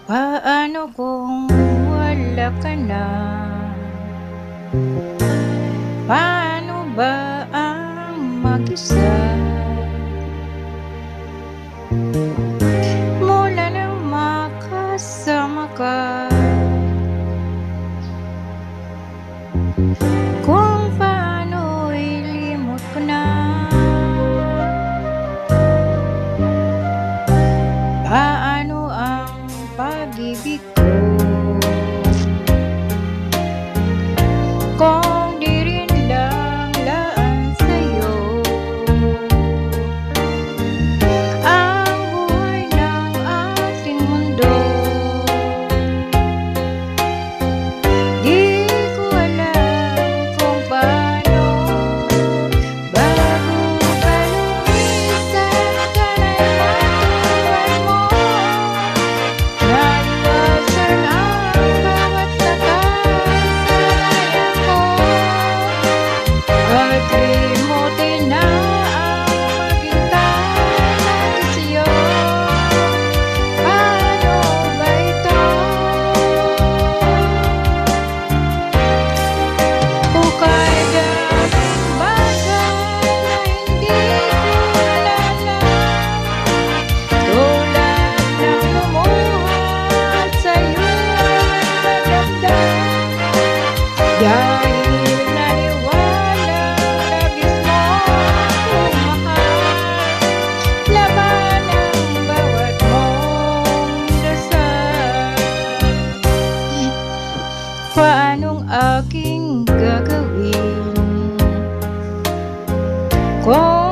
Paano kung wala ka na? Paano ba ang mag-isa? Mula nang makasama ka, kung paano'y limot ko na. Paano ang pag-ibig ko kung di rin lang laan sa'yo ang buhay ng ating mundo? Di ko alam kung paano bago ka lumisan ka na'y matulad mo. Naiwasan ang bawat nakasanayan ko at limutin na ang maghintay sa'yo. Paano ba ito? Hukay daming bagay na hindi ko alala, tulad ng lumuhod sa'yo ang damdam. Dahil naniwalang labis mo akong mahal, laban ang bawat mong dasal. Paanong aking gagawin kung